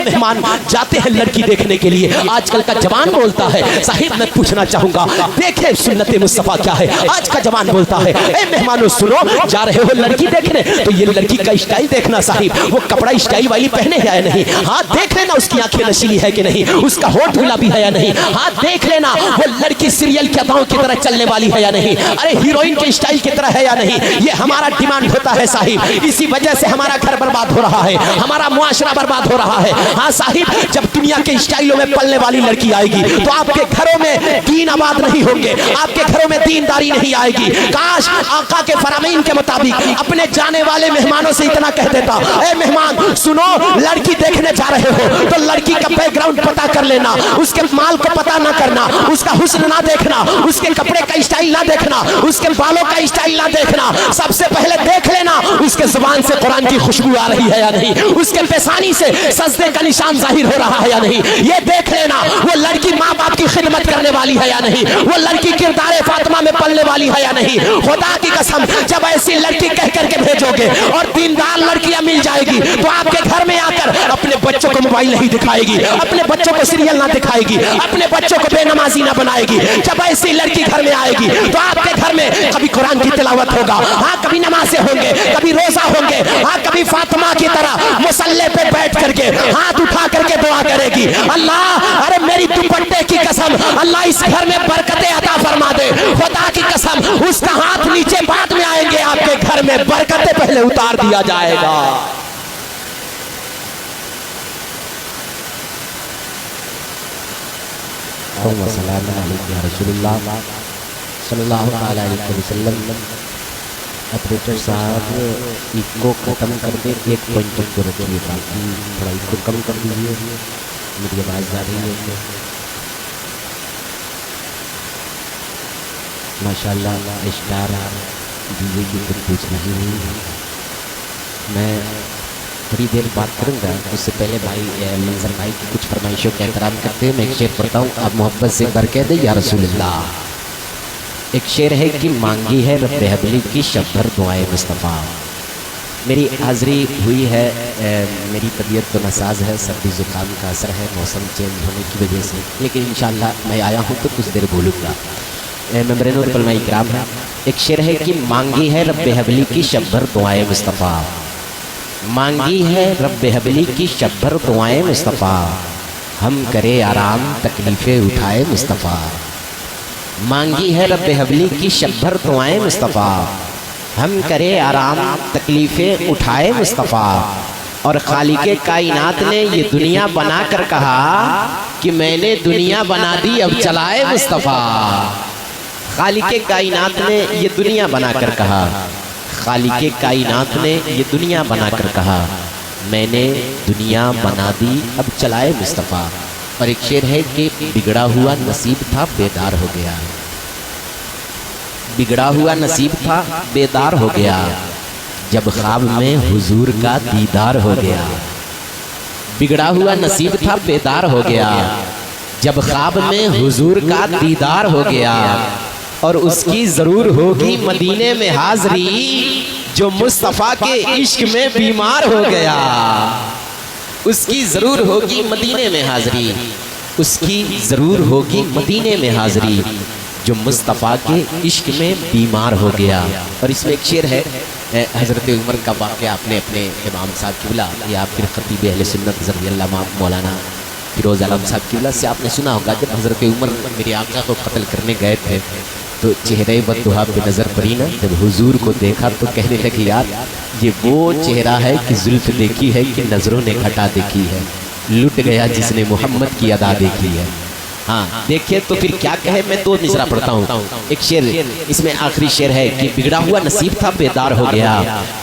مہمان جاتے ہیں لڑکی دیکھنے کے لیے، آج کل کا جوان بولتا ہے، صاحب میں پوچھنا چاہوں گا دیکھیں سنت مصطفیٰ کیا ہے۔ آج کا جوان بولتا ہے اے مہمانوں سنو، جا رہے ہو لڑکی دیکھنے تو یہ لڑکی کا اسٹائل دیکھنا صاحب، وہ کپڑا اسٹائل والی پہنے ہے یا نہیں، ہاں دیکھ لینا اس کی آنکھیں نشیلی ہے کہ نہیں، اس کا ہونٹ گلابی ہے یا نہیں، ہاں دیکھ لینا وہ لڑکی سیریل کے اداؤں کی طرح چلنے والی ہے یا نہیں، ارے ہیروئن کے اسٹائل کی طرح ہے یا نہیں۔ یہ ہمارا ڈیمانڈ ہوتا ہے صاحب، اسی وجہ سے ہمارا گھر برباد ہو رہا ہے، ہمارا معاشرہ برباد ہو رہا ہے۔ ہاں صاحب جب دنیا کے اسٹائلوں میں پلنے والی لڑکی آئے گی تو آپ کے گھروں میں دین آباد نہیں ہوں گے، آپ کے گھروں میں دینداری نہیں آئے گی۔ کاش آقا کے فرامین کے مطابق اپنے جانے والے مہمانوں سے اتنا کہہ دیتا، اے مہمان سنو، لڑکی دیکھنے جا رہے ہو تو لڑکی کا بیک گراؤنڈ پتا کر لینا، اس کے مال کو پتا نہ کرنا، اس کا حسن نہ دیکھنا، اس کے کپڑے کا اسٹائل نہ دیکھنا، اس کے بالوں کا اسٹائل نہ دیکھنا، سب سے پہلے دیکھ لینا اس کے زبان سے قرآن کی خوشبو آ رہی ہے یا نہیں، اس کے پیشانی سے سجدے کا نشان ظاہر ہو رہا ہے یا نہیں، یہ دیکھ لینا وہ لڑکی ماں باپ کی خدمت کرنے والی ہے یا نہیں، وہ لڑکی کردار فاطمہ میں پلنے والی ہے یا نہیں۔ خدا کی قسم جب ایسی لڑکی کہہ کر کے بھیجو گے اور دیندار لڑکیاں مل جائے گی تو آپ کے گھر میں آ کر اپنے بچوں کو موبائل نہیں دکھائے گی، اپنے بچوں کو سیریل نہ دکھائے گی، اپنے بچوں کو بے نمازی نہ بنائے گی۔ جب ایسی لڑکی گھر میں آئے گی تو آپ کے گھر میں کبھی قرآن کی تلاوت ہوگا، ہاں کبھی نمازیں ہوں گے، کبھی روزہ ہوں گے، ہاں کبھی فاطمہ کی طرح مصلی پہ بیٹھ کر کے ہاتھ اٹھا کر کے دعا کرے گی، اللہ ارے میری دوپٹے کی قسم اللہ اس گھر میں برکتیں عطا فرما دے۔ خدا کی قسم اس کا ہاتھ نیچے بعد میں آئیں گے، آپ کے گھر میں برکتیں پہلے اتار دیا جائے گا۔ سلام علیکم یا رسول اللہ صلی اللہ علیہ وسلم۔ آپریٹر صاحب ایکو ختم کر دے، 1 پوائنٹ کو رکھیے، باقی تھوڑا ایکو کم کر دیجیے، میری آواز آ رہی ہے۔ ماشاءاللہ اسٹار ڈیجے کی کچھ پوچھنا ہی نہیں ہے۔ میں تھوڑی دیر بات کروں گا، اس سے پہلے بھائی منظر بھائی کی کچھ فرمائشوں کا احترام کرتے ہیں۔ میں ایک شعر پڑھتا ہوں، آپ محبت سے بر کہہ دیں یا رسول اللہ۔ ایک شعر ہے کہ مانگی ہے رب حبلی کی شب بھر دعائیں مصطفیٰ۔ میری حاضری ہوئی ہے، میری طبیعت تو ناساز ہے، سردی زکام کا اثر ہے موسم چینج ہونے کی وجہ سے، لیکن انشاءاللہ میں آیا ہوں تو کچھ دیر بولوں گا۔ ممبرین اور علماء کرام ہے، ایک شعر ہے کہ مانگی ہے رب حبلی کی شب بھر دعائیں مصطفیٰ، مانگی ہے رب حبلی کی شب بھر دعائیں مصطفیٰ، ہم کرے آرام تکلیفیں اٹھائے مصطفیٰ۔ مانگی ہے رب حبلی کی شب بھر دعائیں مصطفیٰ، ہم کرے آرام تکلیفیں اٹھائے مصطفیٰ۔ اور خالق کائنات نے یہ دنیا بنا کر کہا کہ میں نے دنیا بنا دی اب چلائے مصطفیٰ۔ خالق کائنات نے یہ دنیا بنا کر کہا، خالق کائنات نے یہ دنیا بنا کر کہا، میں نے دنیا بنا دی اب چلائے مصطفیٰ۔ اور ایک شعر ہے کہ بگڑا ہوا نصیب تھا بیدار ہو گیا، بگڑا ہوا نصیب تھا بیدار ہو گیا، جب خواب میں حضور کا دیدار ہو گیا۔ بگڑا ہوا نصیب تھا بیدار ہو گیا، جب خواب میں حضور کا دیدار ہو گیا۔ اور اس کی ضرور ہوگی مدینے میں حاضری جو مصطفیٰ کے عشق میں بیمار ہو گیا۔ اس کی ضرور ہوگی مدینے میں حاضری، اس کی ضرور ہوگی مدینے میں حاضری جو مصطفیٰ کے عشق میں بیمار ہو گیا۔ اور اس میں ایک شعر ہے حضرت عمر کا واقعہ، آپ نے اپنے امام صاحب قبلہ یا پھر خطیب اہل سنت رضی اللہ عنہ مولانا فیروز عالم صاحب قبلہ سے آپ نے سنا ہوگا، جب حضرت عمر میرے آقا کو قتل کرنے گئے تھے تو چہرے بددعا پہ نظر پڑی نا، جب حضور کو دیکھا تو کہنے لگے یار یہ وہ چہرہ ہے کہ زلف دیکھی ہے کہ نظروں نے گھٹا دیکھی ہے، لٹ گیا جس نے محمد کی ادا دیکھی ہے۔ ہاں دیکھیں تو پھر کیا کہے، میں 2 مصرع پڑھتا ہوں۔ ایک شعر اس میں آخری شعر ہے کہ بگڑا ہوا نصیب تھا بیدار ہو گیا،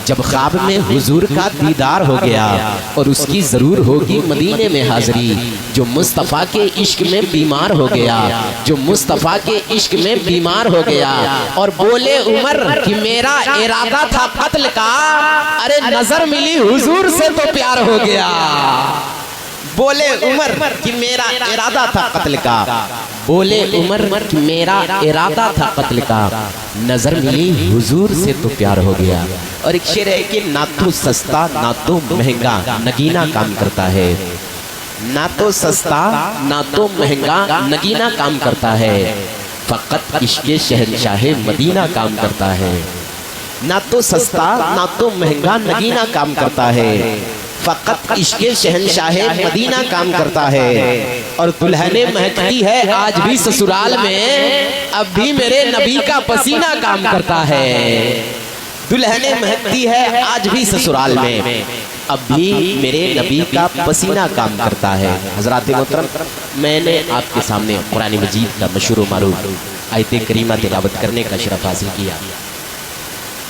جب خواب میں حضور کا دیدار ہو گیا۔ اور اس کی ضرور ہوگی مدینے میں حاضری جو مصطفیٰ کے عشق میں بیمار ہو گیا، جو مصطفیٰ کے عشق میں بیمار ہو گیا۔ اور بولے عمر کہ میرا ارادہ تھا قتل کا، ارے نظر ملی حضور سے تو پیار ہو گیا۔ بولے عمر کہ میرا ارادہ تھا قتل کا، بولے عمر کہ میرا ارادہ تھا قتل کا، نظر ملی حضور سے تو پیار ہو گیا۔ اور ایک شعر ہے کہ نہ تو سستا نہ تو مہنگا نگینہ کام کرتا ہے، نہ تو سستا نہ تو مہنگا نگینا کام کرتا ہے، فقط عشق شہنشاہ مدینہ کام کرتا ہے۔ نہ تو سستا نہ تو مہنگا نگینا کام کرتا ہے، فقط عشق شہنشاہ مدینہ کام کرتا ہے۔ اور دلہنیں مہکتی ہے آج بھی سسرال میں، اب بھی میرے نبی کا پسینہ کام کرتا ہے۔ دلہنیں مہکتی ہے آج بھی سسرال میں، اب بھی میرے نبی کا پسینہ کام کرتا ہے۔ حضرات محترم، میں نے آپ کے سامنے قرآن مجید کا مشہور و معروف آیت کریمہ تلاوت کرنے کا شرف حاصل کیا۔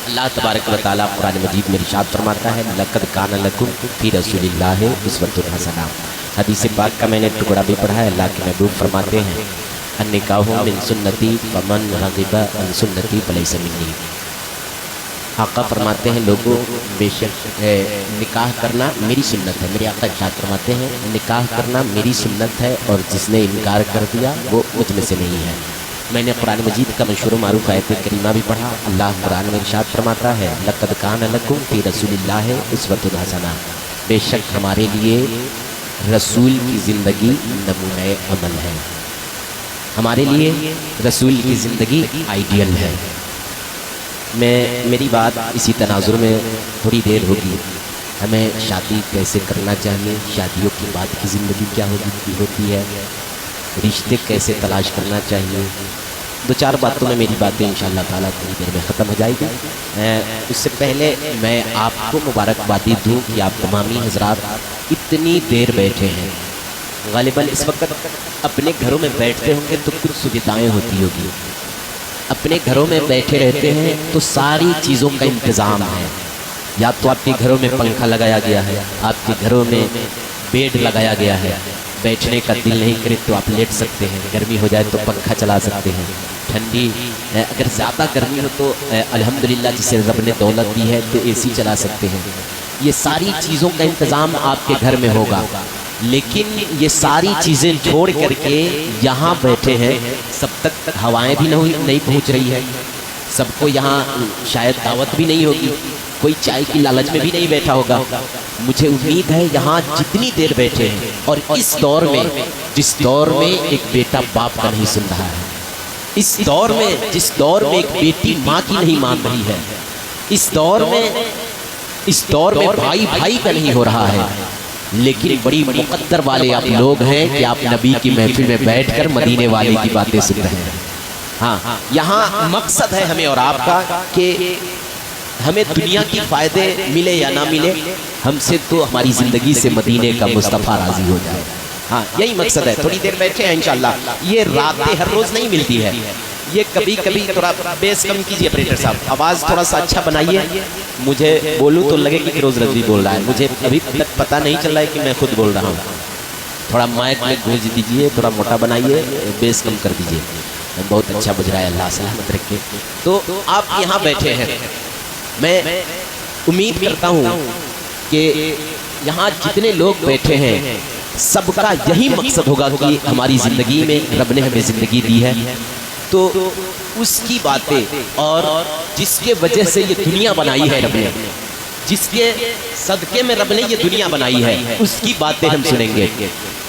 اللہ تبارک و تعالیٰ قرآن مجید میں ارشاد فرماتا ہے لَقَدْ كَانَ لَكُمْ فِي رَسُولِ اللَّهِ أُسْوَةٌ حَسَنَةٌ۔ حدیث پاک کا میں نے ٹکڑا بھی پڑھا ہے۔ اللہ کے محبوب فرماتے ہیں النکاح من سنتی فمن رغب عن سنتی فلیس منی۔ آقا فرماتے ہیں لوگوں بے شک نکاح کرنا میری سنت ہے۔ میرے آقا ارشاد فرماتے ہیں نکاح کرنا میری سنت ہے، اور جس نے انکار کر دیا وہ مجھ میں سے نہیں ہے۔ میں نے قرآن مجید کا مشہور و معروف آیت کریمہ بھی پڑھا۔ اللہ قرآن میں ارشاد فرماتا ہے لَقَدْ كَانَ لَكُمْ فِي رَسُولِ اللَّهِ أُسْوَةٌ حَسَنَةٌ۔ بے شک ہمارے لیے رسول کی زندگی نمونۂ عمل ہے، ہمارے لیے رسول کی زندگی آئیڈیل ہے۔ میری بات اسی تناظر میں تھوڑی دیر ہوگی۔ ہمیں شادی کیسے کرنا چاہیے، شادیوں کے بعد کی زندگی کیا ہوتی ہے، رشتے کیسے تلاش کرنا چاہیے، دو چار باتوں میں میری باتیں انشاءاللہ تعالیٰ تھوڑی دیر میں ختم ہو جائے گی۔ اس سے پہلے میں آپ کو مبارکبادی دوں کہ آپ تمامی حضرات اتنی دیر بیٹھے ہیں۔ غالباً اس وقت اپنے گھروں میں بیٹھتے ہوں گے تو کچھ سویدھائیں ہوتی ہوگی، اپنے گھروں میں بیٹھے رہتے ہیں تو ساری چیزوں کا انتظام ہے۔ یا تو آپ کے گھروں میں پنکھا لگایا گیا ہے، آپ کے گھروں میں بیڈ لگایا گیا ہے، بیٹھنے کا دل نہیں کرے تو آپ لیٹ سکتے ہیں، گرمی ہو جائے تو پنکھا چلا سکتے ہیں، ٹھنڈی اگر زیادہ گرمی ہو تو الحمدللہ جسے رب نے دولت دی ہے تو اے سی چلا سکتے ہیں۔ یہ ساری چیزوں کا انتظام آپ کے گھر میں ہوگا، لیکن یہ ساری چیزیں چھوڑ کر کے یہاں بیٹھے ہیں، سب تک ہوائیں بھی نہیں پہنچ رہی ہے، سب کو یہاں شاید دعوت بھی نہیں ہوگی، کوئی چائے کی لالچ میں بھی نہیں بیٹھا ہوگا۔ مجھے امید ہے یہاں جتنی دیر بیٹھے ہیں، اور اس دور میں جس دور میں ایک بیٹا باپ کا نہیں سن رہا ہے، اس دور میں جس دور میں ایک بیٹی ماں کی نہیں مان رہی ہے، اس دور میں بھائی بھائی کا نہیں ہو رہا ہے، لیکن بڑی مقدر والے آپ لوگ ہیں کہ آپ نبی کی محفل میں بیٹھ کر مدینے والے کی باتیں سن رہے ہیں۔ ہاں، یہاں مقصد ہے ہمیں اور آپ کا کہ ہمیں دنیا کی فائدے ملے یا نہ ملے، ہم سے تو ہماری زندگی سے مدینے کا مصطفیٰ راضی ہو جائے۔ ہاں، یہی مقصد ہے۔ تھوڑی دیر بیٹھے ہیں انشاءاللہ۔ یہ راتیں ہر روز نہیں ملتی ہے، یہ کبھی کبھی تھوڑا بیس کم کیجیے آپریٹر صاحب، آواز تھوڑا سا اچھا بنائیے، مجھے بولوں تو لگے کہ روز رضوی بول رہا ہے، مجھے ابھی تک پتہ نہیں چل رہا ہے کہ میں خود بول رہا ہوں۔ تھوڑا مائک میں گونج دیجیے، تھوڑا موٹا بنائیے، بیس کم کر دیجیے، بہت اچھا بج رہا ہے، اللہ سلامت رکھے۔ تو آپ یہاں بیٹھے ہیں، میں امید کرتا ہوں کہ یہاں جتنے لوگ بیٹھے ہیں سب کا یہی مقصد ہوگا کہ ہماری زندگی میں رب نے ہمیں زندگی دی ہے تو اس کی باتیں، اور جس کے وجہ سے یہ دنیا بنائی ہے رب نے، جس کے صدقے میں رب نے یہ دنیا بنائی ہے، اس کی باتیں ہم سنیں گے۔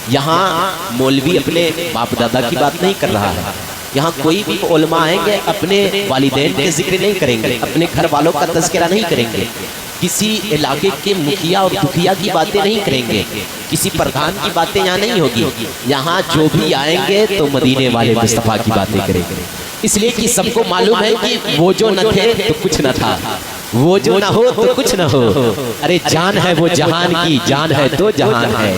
یہاں مولوی اپنے باپ دادا کی بات نہیں کر رہا ہے، یہاں کوئی بھی علماء آئیں گے اپنے والدین کے ذکر نہیں کریں گے، اپنے گھر والوں کا تذکرہ نہیں کریں گے، کسی علاقے کے مکھیا اور دکھیا کی باتیں نہیں کریں گے، کسی پردھان کی باتیں یہاں نہیں ہوگی۔ یہاں جو بھی آئیں گے تو مدینے والے مصطفیٰ کی باتیں کریں گے، اس لیے کہ سب کو معلوم ہے کہ وہ جو نہ تھے تو کچھ نہ تھا، وہ جو نہ ہو تو کچھ نہ ہو، ارے جان ہے وہ جہان کی، جان ہے تو جہان ہے۔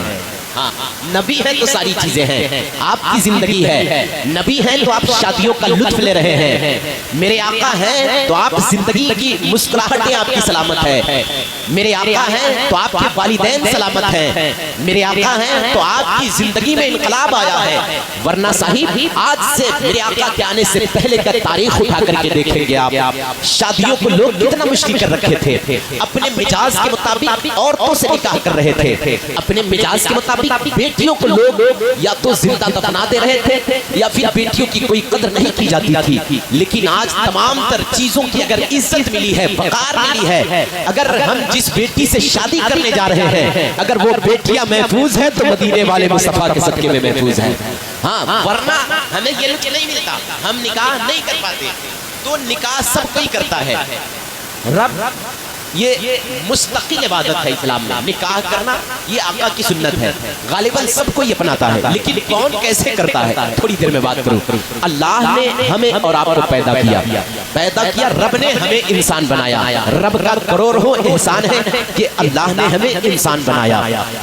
نبی ہے تو ساری چیزیں ہیں، آپ کی زندگی ہے، نبی ہیں تو آپ شادیوں کا لطف لے رہے ہیں، میرے آقا ہیں تو آپ زندگی کی مسکراہٹیں آپ کی سلامت ہے، میرے آقا ہیں تو آپ کے والدین سلامت ہیں، میرے آقا ہیں تو آپ کی زندگی میں انقلاب آیا ہے، ورنہ صاحب آج سے میرے آقا کے آنے سے پہلے کا تاریخ اٹھا کر کے دیکھیں گے آپ، شادیوں کو لوگ کتنا مشکل کر رکھے تھے، اپنے مزاج کے مطابق عورتوں سے نکاح کر رہے تھے، اپنے مزاج کے مطابق مطابق بیٹیوں کو لوگ یا تو زندہ دفنا دے رہے تھے یا پھر بیٹیوں کی کوئی قدر نہیں کی جاتی تھی. لیکن آج تمام تر چیزوں کی اگر عزت ملی ہے، وقار ملی ہے، اگر ہم جس بیٹی سے شادی کرنے جا رہے ہیں اگر وہ بیٹیاں محفوظ ہیں تو مدینے والے مصطفیٰ کے صدقے میں محفوظ ہیں. ہاں ورنہ ہمیں یہ لطف نہیں ملتا، ہم نکاح نہیں کر پاتے. تو نکاح سب کوئی کرتا ہے. رب یہ مستقل عبادت ہے اسلام میں. نکاح کرنا یہ آقا کی سنت ہے، غالباً سب کوئی اپناتا ہے. لیکن کون کیسے کرتا ہے تھوڑی دیر میں بات کروں. اللہ نے ہمیں اور آپ کو پیدا کیا، رب نے ہمیں انسان بنایا. رب کا کروڑوں احسان ہے کہ اللہ نے ہمیں انسان بنایا.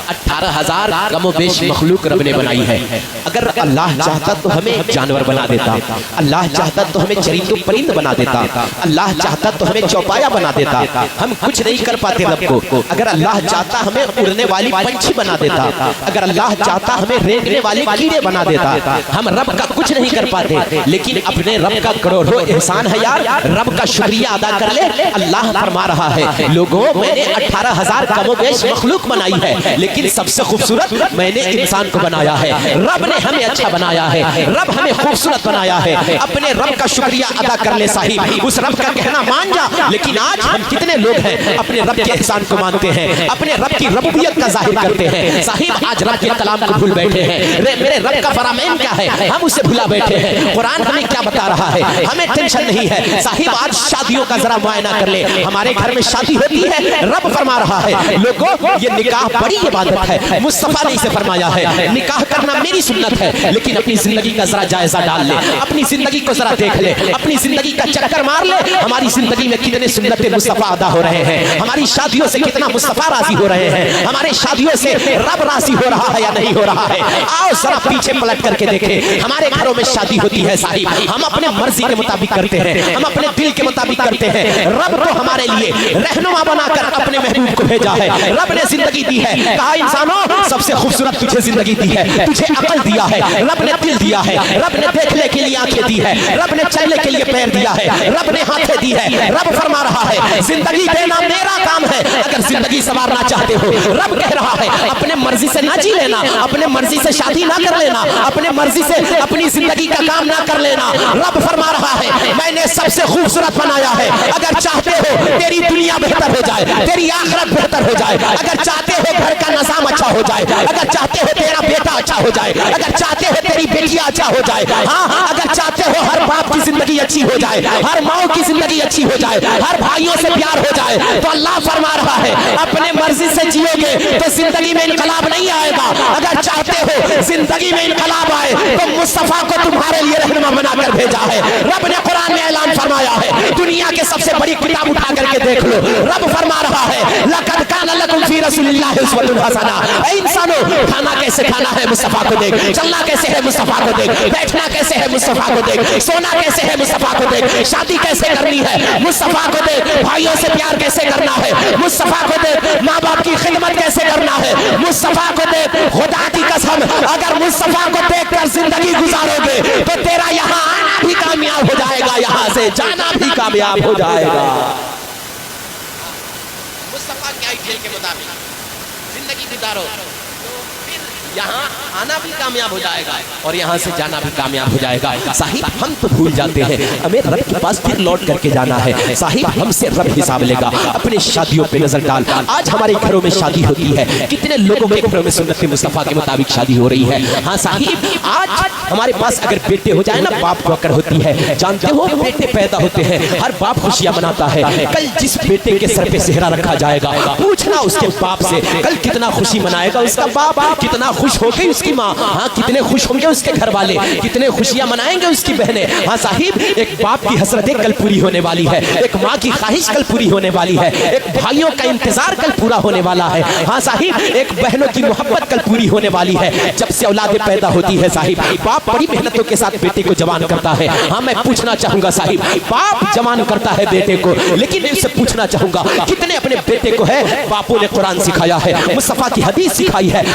18,000 کم و بیش مخلوق رب نے بنائی ہے. اگر اللہ چاہتا تو ہمیں جانور بنا دیتا، اللہ چاہتا تو ہمیں چرند و پرند بنا دیتا، اللہ چاہتا تو ہمیں چوپایا بنا دیتا. ہم کچھ نہیں کر پاتے رب کو. اگر اللہ چاہتا ہمیں اڑنے والی پنچھی بنا دیتا، اگر اللہ چاہتا ہمیں رینگنے والے کیڑے بنا دیتا. ہم رب کا کچھ نہیں کر پاتے. لیکن اپنے رب کا کروڑوں احسان ہے یار، رب کا شکریہ ادا کر لے. اللہ فرما رہا ہے لوگوں میں نے 18,000 کم و بیش مخلوق بنائی ہے، لیکن سب سے خوبصورت میں نے انسان کو بنایا ہے. رب نے ہمیں اچھا بنایا ہے، رب ہمیں خوبصورت بنایا ہے. اپنے رب کا شکریہ ادا کر لے صاحب، اس رب کا کہنا مان جا. لیکن آج ہم کتنے لوگ ہیں اپنے رب کے احسان کو مانتے ہیں، اپنے رب کی ربوبیت کا ظاہر کرتے ہیں. صاحب آج رب کے کلام کو بھول بیٹھے ہیں. میرے رب کا فرامین کیا ہے ہم اسے بھلا بیٹھے ہیں. قرآن ہمیں کیا بتا رہا ہے ہمیں ٹینشن نہیں ہے. صاحب آج شادیوں کا ذرا معائنہ کر لے. ہمارے گھر میں شادی ہوتی ہے، رب فرما رہا ہے لوگوں یہ نکاح بڑی عبادت ہے. مصطفیٰ نے اسے فرمایا ہے نکاح کرنا میری سنت ہے. لیکن اپنی زندگی کا ذرا جائزہ ڈال لے، اپنی زندگی کو ذرا دیکھ لے، اپنی زندگی کا چکر مار لے. ہماری زندگی میں کتنے سنت مصطفیٰ ادا ہو رہے ہیں، ہماری شادیوں سے کتنا مصطفیٰ راضی ہو رہے ہیں، ہمارے شادیوں سے رب راضی ہو رہا ہے یا نہیں ہو رہا ہے. آؤ ذرا پیچھے پلٹ کر کے دیکھیں. ہمارے گھروں میں شادی ہوتی ہے صاحب، ہم اپنے مرضی کے مطابق کرتے ہیں، ہم اپنے دل کے مطابق کرتے ہیں. رب تو ہمارے لیے رہنما بنا کر اپنے محبوب کو بھیجا ہے. رب نے زندگی دی ہے، کہا انسانوں سب سے خوبصورت تجھے زندگی دی ہے، تجھے عقل دیا ہے، رب نے دل دیا ہے، رب نے دیکھنے کے لیے آنکھیں دی ہے، رب نے چلنے کے لیے پیر دیا ہے، رب نے ہاتھیں دی ہے. رب فرما رہا ہے زندگی دینا میرا کام ہے. اگر زندگی سنوارنا چاہتے ہو رب کہہ رہا ہے اپنے مرضی سے نہ جی لینا، اپنے مرضی سے شادی نہ کر لینا، اپنے مرضی سے اپنی زندگی کا کام نہ کر لینا. رب فرما رہا ہے میں نے سب سے خوبصورت بنایا ہے. اگر چاہتے ہو تیری دنیا بہتر ہو جائے، تیری آخرت بہتر ہو جائے، اگر چاہتے ہو گھر کا نظام اچھا ہو جائے، اگر چاہتے ہو تیرا بیٹا اچھا ہو جائے، اگر چاہتے ہو تیری بیٹیاں اچھا ہو جائے، ہاں اگر چاہتے ہو ہر باپ کی زندگی اچھی ہو جائے، ہر ماں کی زندگی اچھی ہو جائے، ہر بھائیوں سے پیار ہو جائے، تو اللہ فرما رہا ہے اپنے مرضی سے جیو گے تو زندگی میں انقلاب نہیں آئے گا. اگر چاہتے ہو زندگی میں انقلاب آئے تو مصطفیٰ کو تمہارے لیے رہنما بنا کر بھیجا ہے. رب نے قرآن میں اعلان فرمایا ہے دنیا کے سب سے بڑی کتاب اٹھا کر کے دیکھ لو. رب فرما رہا ہے لقد کان لکم فی رسول اللہ اسوۃ حسنہ. اے انسانوں کھانا کیسے کھانا ہے مصطفیٰ کو دیکھ، چلنا کیسے ہے مصطفیٰ کو دیکھ، بیٹھنا کیسے ہے مصطفیٰ کو دیکھ، سونا کیسے ہے مصطفیٰ کو دیکھ، شادی کیسے کرنی ہے مصطفیٰ کو دیکھ، بھائیوں سے پیار کیسے کرنا ہے مصطفیٰ کو دیکھ، ماں باپ کی خدمت کیسے کرنا ہے مصطفیٰ کو دیکھ. خدا کی قسم اگر مصطفیٰ کو دیکھ کر زندگی گزارو گے تو تیرا یہاں آنا بھی کامیاب ہو جائے گا، یہاں سے جانا بھی کامیاب ہو جائے گا. مصطفیٰ کے آئیڈیل کے مطابق زندگی گزارو تو پھر یہاں آنا بھی کامیاب ہو جائے گا اور یہاں سے جانا بھی کامیاب ہو جائے گا. صاحب ہم تو بھول جاتے ہیں ہمیں رب کے پاس پھر لوٹ کر کے جانا ہے. صاحب ہم سے رب حساب لے گا. اپنے شادیوں پہ نظر ڈال. آج ہمارے گھروں میں شادی ہوتی ہے، کتنے لوگوں کے گھروں میں سنت مصطفیٰ کے مطابق شادی ہو رہی ہے. ہاں صاحب آج ہمارے پاس اگر بیٹے ہو جائے نا باپ کو اکڑ ہوتی ہے. جانتے ہو بیٹے پیدا ہوتے ہیں ہر باپ خوشیاں مناتا ہے. کل جس بیٹے کے سر پہ صحرا رکھا جائے گا پوچھنا اس کے باپ سے کل کتنا خوشی منائے گا اس کا باپ، کتنا خوش ہو گئی اس کی ماں، ہاں کتنے خوش ہوں گے اس کے گھر والے، کتنے خوشیاں منائیں گے اس کی بہنیں. ہاں صاحب ایک باپ کی حسرتیں کل پوری ہونے والی ہے، ایک ماں کی خواہش کل پوری ہونے والی ہے، ایک بھائیوں کا انتظار کل پورا ہونے والا ہے. ہاں صاحب ایک بہنوں کی محبت کل پوری ہونے والی ہے. جب سے اولادیں پیدا ہوتی ہے صاحب باپ بڑی محنتوں کے ساتھ بیٹے کو جوان کرتا ہے. ہاں میں پوچھنا چاہوں گا صاحب باپ جوان کرتا ہے بیٹے کو، لیکن میں اس سے پوچھنا چاہوں گا کتنے اپنے بیٹے کو ہے باپوں نے قرآن سکھایا ہے، مصطفیٰ کی حدیث سکھائی ہے.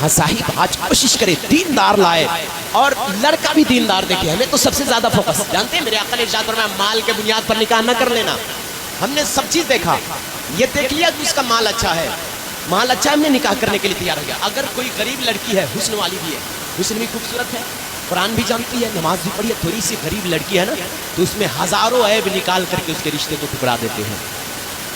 ہاں صاحب آج کوشش کرے دیندار لائے اور لڑکا بھی دیندار دیکھے. ہمیں تو سب سے زیادہ فوکس جانتے ہیں میرے آقا نے ارشاد فرمایا مال کے بنیاد پر نکاح نہ کر لینا. ہم نے سب چیز دیکھا, یہ دیکھ لیا کہ اس کا مال اچھا ہے, مال اچھا ہے, ہم نے نکاح کرنے کے لیے تیار ہو گیا. اگر کوئی غریب لڑکی ہے, حسن والی بھی ہے, حسن بھی خوبصورت ہے, قرآن بھی جانتی ہے, نماز بھی پڑھی ہے, تھوڑی سی غریب لڑکی ہے نا, تو اس میں ہزاروں عیب نکال کر کے اس کے رشتے کو ٹکرا دیتے ہیں.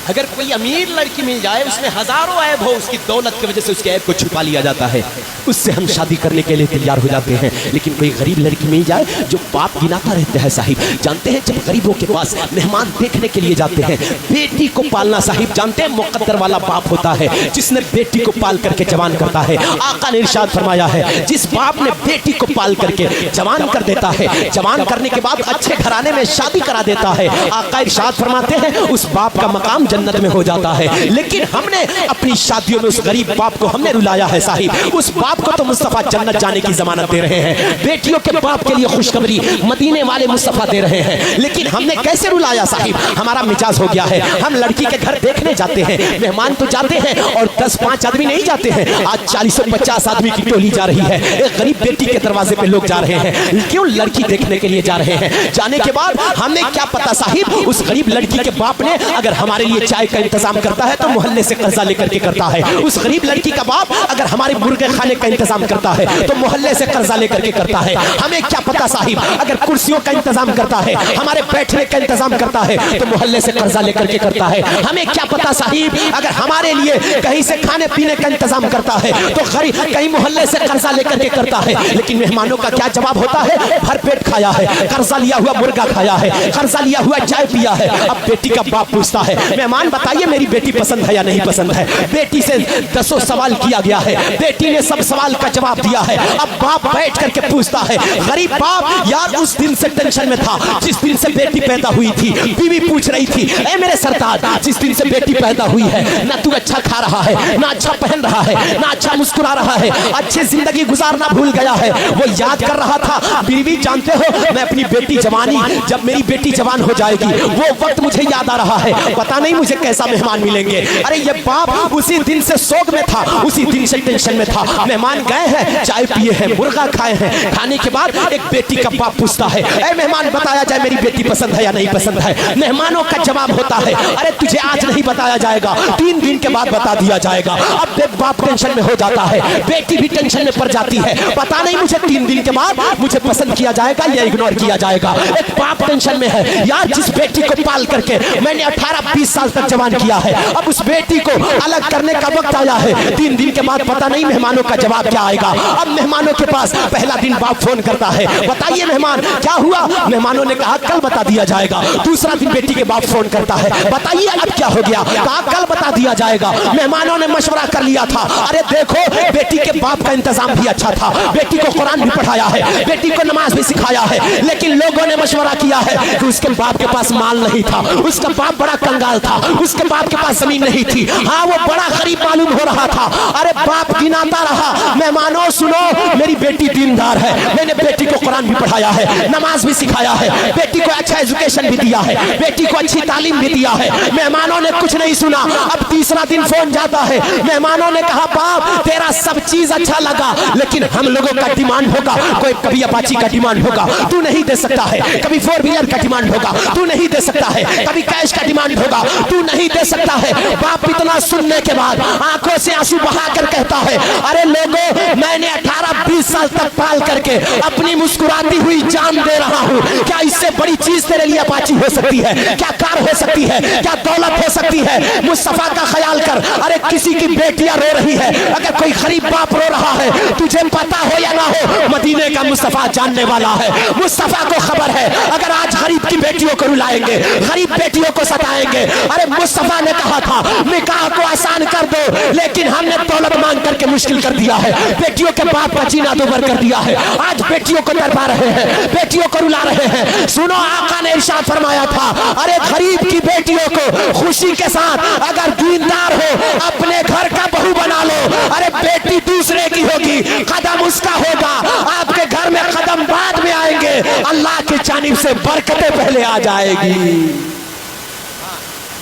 اگر کوئی امیر لڑکی مل جائے, اس میں ہزاروں عیب ہو, اس کی دولت کی وجہ سے اس کے عیب کو چھپا لیا جاتا ہے, اس سے ہم شادی کرنے کے لیے تیار ہو جاتے ہیں. لیکن کوئی غریب لڑکی مل جائے جو باپ گناتا رہتا ہے صاحب, جانتے ہیں جب غریبوں کے پاس مہمان دیکھنے کے لیے جاتے ہیں, بیٹی کو پالنا صاحب جانتے ہیں مقدر والا باپ ہوتا ہے جس نے بیٹی کو پال کر کے جوان کرتا ہے. آقا نے ارشاد فرمایا ہے جس باپ نے بیٹی کو پال کر کے جوان کر دیتا ہے, جوان کرنے کے بعد اچھے گھرانے میں شادی کرا دیتا ہے, آقا ارشاد فرماتے ہیں اس باپ کا مقام جنت میں ہو جاتا ہے. لیکن ہم نے اپنی شادیوں میں اس غریب باپ کو ہم نے رلایا ہے صاحب, اس باپ کو تو مصطفیٰ جنت جانے کی ضمانت دے رہے ہیں, بیٹیوں کے باپ کے لیے خوشخبری مدینے والے مصطفیٰ دے رہے ہیں. لیکن ہم نے کیسے رلایا صاحب, ہمارا مزاج ہو گیا ہے, ہم لڑکی کے گھر دیکھنے جاتے ہیں, مہمان تو جاتے ہیں اور 10-5 آدمی نہیں جاتے ہیں, آج 40-50 آدمی کی ٹولی جا رہی ہے, ایک غریب بیٹی کے دروازے پہ لوگ جا رہے ہیں. کیوں؟ لڑکی دیکھنے کے لیے جا رہے ہیں. جانے کے بعد ہمیں کیا پتا صاحب اس غریب لڑکی کے باپ نے اگر ہمارے لیے چائے کا انتظام کرتا ہے تو محلے سے قرضہ لے کر کے کرتا ہے, اس غریب لڑکی کا باپ اگر ہمارے مرغے کھانے کا انتظام کرتا ہے تو محلے سے قرضہ لے کر کے کرتا ہے. ہمیں کیا پتا صاحب اگر کرسیوں کا انتظام کرتا ہے, ہمارے بیٹھنے کا انتظام کرتا ہے تو محلے سے قرضہ لے کر کے کرتا ہے. ہمیں کیا پتا صاحب اگر ہمارے لیے کہیں سے کھانے پینے کا انتظام کرتا ہے تو کہیں محلے سے قرضہ لے کر کے کرتا ہے. لیکن مہمانوں کا کیا جواب ہوتا ہے, بھر پیٹ کھایا ہے, قرضہ لیا ہوا مرغا کھایا ہے, قرضہ لیا ہوا چائے پیا ہے. اب بیٹی کا باپ پوچھتا ہے مہمان بتائیے میری بیٹی پسند ہے یا نہیں پسند ہے. بیٹی سے 10 سوال کیا گیا ہے, بیٹی نے سب سوال کا جواب دیا ہے. اب باپ بیٹھ کر کے پوچھتا ہے, غریب باپ یار اس دن سے ٹینشن میں تھا جس دن سے بیٹی پیدا ہوئی تھی, بیوی پوچھ رہی تھی اے میرے سرتاج جس دن سے بیٹی پیدا ہوئی ہے نہ تو اچھا کھا رہا ہے, نہ اچھا پہن رہا ہے, نہ اچھا مسکرا رہا ہے, اچھی زندگی گزارنا بھول گیا ہے. وہ یاد کر رہا تھا بیوی جانتے ہو میں اپنی بیٹی جوانی, جب میری بیٹی جوان ہو جائے گی وہ وقت مجھے یاد آ رہا ہے, پتا نہیں مجھے کیسا مہمان ملیں گے. ارے یہ باپ اسی دن سے سوگ میں تھا, اسی دن سے ٹینشن میں تھا. مہمان گئے ہیں, چائے پیے ہیں, مرغا کھائے ہیں, کھانے کے بعد ایک بیٹی کا باپ پوچھتا ہے اے مہمان بتایا جائے میری بیٹی پسند ہے یا نہیں پسند ہے. مہمانوں کا جواب ہوتا ہے ارے تجھے آج نہیں بتایا جائے گا, 3 دن کے بعد بتا دیا جائے گا. اب باپ ٹینشن میں ہو جاتا ہے, بیٹی بھی ٹینشن میں پڑ جاتی ہے, پتا نہیں مجھے 3 دن کے بعد مجھے پسند کیا جائے گا یا اگنور کیا جائے گا. ایک باپ ٹینشن میں ہے یار جس بیٹی کو پال کر کے میں نے 18-20 سال تک جوان کیا ہے, اب اس بیٹی کو الگ کرنے کا وقت آیا ہے. 3 دن کے بعد پتا نہیں مہمانوں کا جواب کیا آئے گا. اب مہمانوں کے پاس پہلا دن باپ فون کرتا ہے بتائیے مہمان کیا ہوا, مہمانوں نے کہا کل بتا دیا جائے گا. دوسرا دن بیٹی کے باپ فون کرتا ہے بتائیے اب کیا ہو گیا, کہا کل بتا دیا جائے گا. مہمانوں نے مشورہ کر لیا تھا ارے دیکھو بیٹی کے باپ کا انتظام بھی اچھا تھا, بیٹی کو قرآن بھی پڑھایا ہے, بیٹی کو نماز بھی سکھایا ہے, لیکن لوگوں نے مشورہ کیا ہے کہ اس کے باپ کے پاس مال نہیں تھا, اس کا باپ بڑا کنگال تھا, اس کے باپ کے پاس زمین نہیں تھی, ہاں وہ بڑا غریب معلوم ہو رہا تھا. ارے باپ گناتا رہا مہمانوں سنو میری بیٹی دیندار ہے, میں نے بیٹی کو قرآن بھی پڑھایا ہے, نماز بھی سکھایا ہے, بیٹی کو اچھا ایجوکیشن بھی دیا ہے, بیٹی کو اچھی تعلیم بھی دیا ہے. مہمانوں نے کچھ نہیں سنا. اب تیسرا دن فون جاتا ہے, مہمانوں نے کہا باپ تیرا سب چیز اچھا لگا لیکن ہم لوگوں کا ڈیمانڈ ہوگا, کوئی کبھی اپاچی کا ڈیمانڈ ہوگا تو نہیں دے سکتا ہے, کبھی 4 ویلر کا ڈیمانڈ ہوگا تو نہیں دے سکتا ہے, کبھی کیش کا ڈیمانڈ ہوگا تو نہیں دے سکتا ہے. باپ اتنا سننے کے بعد آنکھوں سے آنسو بہا کر کہتا ہے ارے لوگوں میں نے 18-20 سال تک پال کر کے اپنی مسکراتی ہوئی جان دے رہا ہوں, کیا اس سے بڑی چیز تیرے لیے اپاچی ہو سکتی ہے, کیا کار ہو سکتی ہے, کیا دولت ہو سکتی ہے. مصطفیٰ کا خیال کر, ارے کسی کی بیٹیاں رو رہی ہے, اگر کوئی غریب باپ رو رہا ہے تجھے پتا ہو یا نہ ہو مدینے کا مصطفیٰ جاننے والا ہے. مصطفیٰ کو خبر ہے اگر آج غریب کی بیٹیوں کو رلائیں گے, غریب بیٹیوں کو ستائیں گے, ارے مصطفیٰ نے کہا تھا نکاح کو آسان کر دو لیکن ہم نے دولت مانگ کر کے مشکل کر دیا ہے, بیٹیوں کے باپ کا جینا دوبر کر دیا ہے. آج بیٹیوں کو تڑپا رہے ہیں, بیٹیوں کو رلا رہے ہیں. سنو آقا نے ارشاد فرمایا تھا ارے غریب کی بیٹیوں کو خوشی کے ساتھ اگر دیندار ہو اپنے گھر کا بہو بنا لو. ارے بیٹی دوسرے کی ہوگی, قدم اس کا ہوگا, آپ کے گھر میں قدم بعد میں آئیں گے, اللہ کی جانب سے برکتیں پہلے آ جائے گی.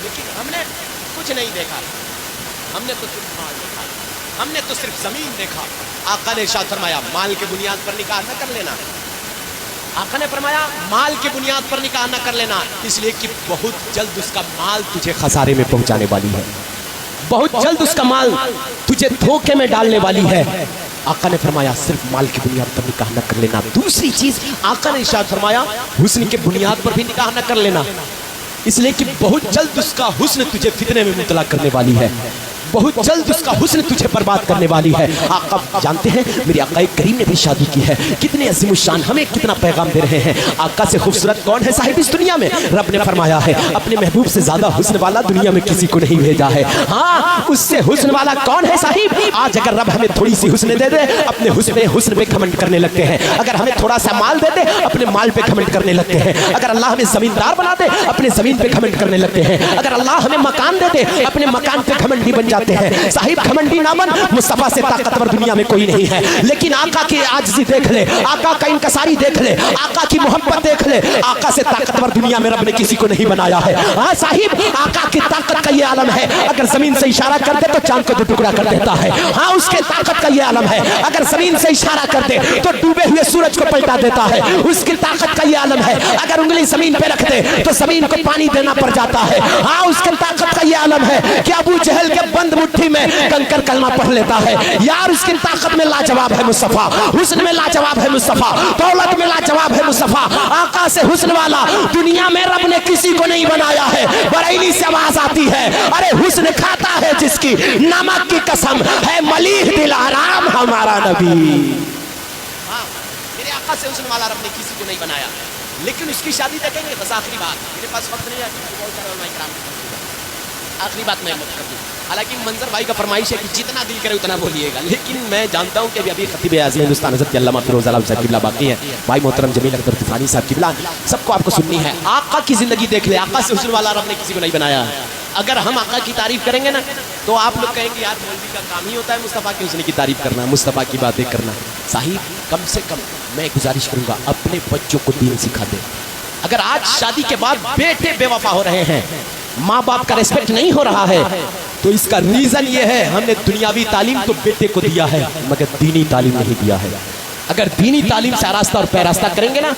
لیکن ہم نے کچھ نہیں دیکھا, ہم نے تو صرف مال دیکھا. ہم نے تو صرف زمین دیکھا. آقا نے ارشاد فرمایا مال کے بنیاد پر نکاح نہ کر لینا. آقا نے فرمایا مال کی بنیاد پر نکاح نہ کر لینا، اس لیے کہ بہت جلد اس کا مال تجھے خسارے میں پہنچانے والی ہے، بہت جلد اس کا مال تجھے دھوکے میں ڈالنے والی ہے. آقا نے فرمایا صرف مال کی بنیاد پر نکاح نہ کر لینا. دوسری چیز آقا نے ارشاد فرمایا حسن کی بنیاد پر بھی نکاح نہ کر لینا، اس لیے کہ بہت جلد اس کا حسن تجھے فتنے میں مبتلا کرنے والی ہے، بہت جلد اس کا حسن تجھے برباد کرنے والی ہے. آقا جانتے ہیں میرے آقا کریم نے بھی شادی کی ہے، کتنے عظیم الشان ہمیں کتنا پیغام دے رہے ہیں. آقا سے خوبصورت کون ہے صاحب اس دنیا میں؟ رب نے فرمایا ہے اپنے محبوب سے زیادہ حسن والا دنیا میں کسی کو نہیں بھیجا ہے. ہاں اس سے حسن والا کون ہے صاحب؟ آج اگر رب ہمیں تھوڑی سی حسن دے دے اپنے حسن پہ گھمنڈ کرنے لگتے ہیں، اگر ہمیں تھوڑا سا مال دے دے اپنے مال پہ گھمنڈ کرنے لگتے ہیں، اگر اللہ ہمیں زمیندار بنا دے اپنے زمین پہ گھمنڈ کرنے لگتے ہیں، اگر اللہ ہمیں مکان دے دے اپنے مکان پہ گھمنڈی بن جاتے ہیں. صاحب گھمنڈی نہ بن، مصطفیٰ سے طاقتور دنیا میں کوئی نہیں ہے. لیکن آقا کی عاجزی دیکھ لے، آقا کا انکساری دیکھ لے، آقا کی محبت دیکھ لے. آقا سے طاقتور دنیا میں رب نے کسی کو نہیں بنایا ہے. ہاں صاحب آقا کی طاقت کا یہ عالم ہے، اگر زمین سے اشارہ کر دے تو چاند کو دو ٹکڑا کر دیتا ہے. ہاں اس کے طاقت کا یہ عالم ہے، اگر زمین سے اشارہ کر دے تو ڈوبے ہوئے سورج کو پلٹا دیتا ہے. اس کی طاقت کا یہ عالم ہے، اگر انگلی زمین پہ رکھ دے تو زمین کو پانی دینا پڑ جاتا ہے. ہاں اس کی طاقت کا یہ عالم ہے کہ ابو جہل کے بند مٹھی میں کنکر کلمہ پڑھ لیتا ہے. یار اس کی طاقت میں لاجواب ہے مصطفیٰ، حسن میں لاجواب ہے مصطفیٰ، دولت میں لاجواب ہے مصطفیٰ. آقا سے حسن والا دنیا میں رب نے کسی کو نہیں بنایا ہے. بریلی سے آواز آتی ہے ارے حسن کھاتا ہے جس کی نمک کی قسم ہے ملیح دل آرام ہمارا نبی. ہاں میرے آقا سے حسن والا رب نے کسی کو نہیں بنایا. لیکن اس کی شادی دیکھیں گے. بس آخری بات، میرے پاس وقت نہیں ہے، بہت سارے علماء کرام آخری بات میں کر دوں. حالانکہ منظر بھائی کا فرمائش ہے کہ جتنا دل کرے اتنا بولیے گا، لیکن میں جانتا ہوں کہ ابھی خطیب اعظم ہندوستان حضرت علامہ فیروز عالم صاحب قبلہ باقی ہیں، بھائی محترم جمیل اختر طوفانی صاحب قبلہ، سب کو آپ کو سننی ہے. آقا کی زندگی دیکھ لے، آقا سے حسن والا رب نے کسی کو نہیں بنایا. اگر ہم آقا کی تعریف کریں گے نا تو آپ لوگ کہیں گے یار مولوی کا کام ہی ہوتا ہے مصطفیٰ کے حسن کی تعریف کرنا، مصطفیٰ کی باتیں کرنا. صاحب کم سے کم میں گزارش کروں گا اپنے بچوں کو دین سکھا دے. اگر آج شادی کے بعد بیٹے بے وفا ہو رہے ہیں، ماں باپ کا ریسپیکٹ نہیں ہو رہا ہے، تو اس کا ریزن یہ ہے ہم نے دنیاوی تعلیم تو بیٹے کو دیا ہے مگر دینی تعلیم نہیں دیا ہے. اگر دینی تعلیم سے آراستہ اور پیراستہ کریں گے نا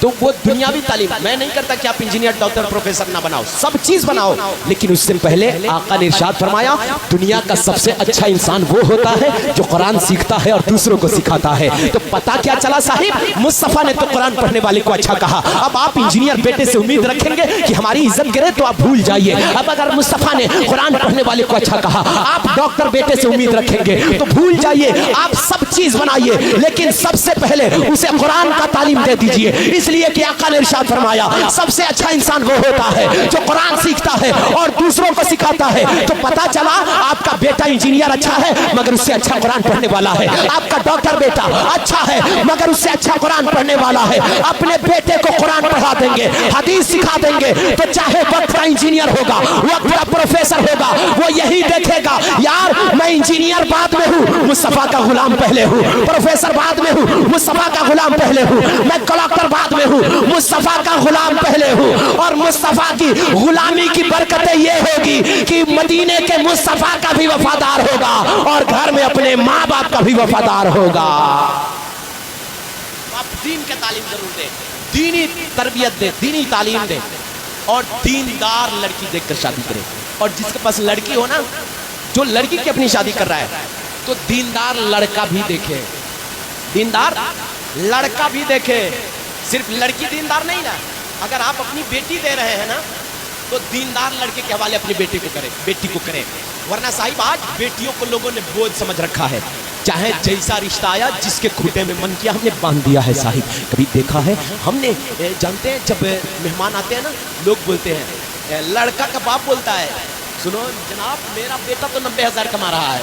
تو وہ دنیاوی تعلیم، میں نہیں کرتا کہ آپ انجینئر ڈاکٹر پروفیسر نہ بناؤ، سب چیز بناؤ، لیکن اس سے پہلے آقا نے ارشاد فرمایا دنیا کا سب سے اچھا انسان وہ ہوتا ہے جو قرآن سیکھتا ہے اور دوسروں کو سکھاتا ہے. تو پتا کیا چلا صاحب، مصطفیٰ نے تو قرآن پڑھنے والے کو اچھا کہا. اب آپ انجینئر بیٹے سے امید رکھیں گے کہ ہماری عزت کرے تو آپ بھول جائیے. اب اگر مصطفیٰ نے قرآن پڑھنے والے کو اچھا کہا، آپ ڈاکٹر بیٹے سے امید رکھیں گے تو بھول جائیے. آپ سب چیز بنائیے لیکن سب سے پہلے اسے قرآن کا تعلیم دے دیجئے. اس لیے کہ آقا نے ارشاد فرمایا سب سے اچھا انسان وہ ہوتا ہے جو قرآن سیکھتا ہے اور دوسروں کو سکھاتا ہے. تو پتا چلا آپ کا بیٹا انجینئر اچھا ہے مگر اس سے اچھا قرآن پڑھنے والا ہے. آپ کا ڈاکٹر بیٹا اچھا ہے مگر اس سے اچھا قرآن پڑھنے والا ہے. اپنے بیٹے کو قرآن پڑھا دیں گے، حدیث سکھا دیں گے تو چاہے وقت کا انجینئر ہوگا، وقت کا پروفیسر ہوگا، وہ یہی دیکھے گا یار میں انجینئر بعد میں ہوں، مصطفیٰ کا غلام پہلے ہوں، پروفیسر بعد میں ہوں، مصطفیٰ کا غلام پہلے ہوں، میں کلکٹر بعد میں ہوں، مصطفیٰ کا غلام پہلے ہوں. اور مصطفیٰ کی غلامی کی برکتیں یہ ہوگی کہ مدینے کے مصطفیٰ کا بھی وفادار ہوگا اور گھر میں اپنے ماں باپ کا بھی وفادار ہوگا. آپ دین کے تعلیم ضرور دیں، دینی تربیت دیں، دینی تعلیم دیں اور دیندار لڑکی دیکھ کر شادی کریں. اور جس کے پاس لڑکی ہو نا، جو لڑکی کی اپنی شادی کر رہا ہے تو دیندار لڑکا بھی دیکھے، دیندار لڑکا بھی دیکھے. صرف لڑکی دیندار نہیں نا، اگر آپ اپنی بیٹی دے رہے ہیں نا تو دیندار لڑکے کے حوالے اپنی بیٹی کو کریں، بیٹی کو کریں. ورنہ صاحب آج بیٹیوں کو لوگوں نے بوجھ سمجھ رکھا ہے، چاہے جیسا رشتہ آیا جس کے کھوٹے میں من کیا ہم نے باندھ دیا ہے. صاحب کبھی دیکھا ہے ہم نے، جانتے ہیں جب مہمان آتے ہیں نا لوگ بولتے ہیں، لڑکا کا باپ بولتا ہے سنو جناب میرا بیٹا تو 90,000 کما رہا ہے،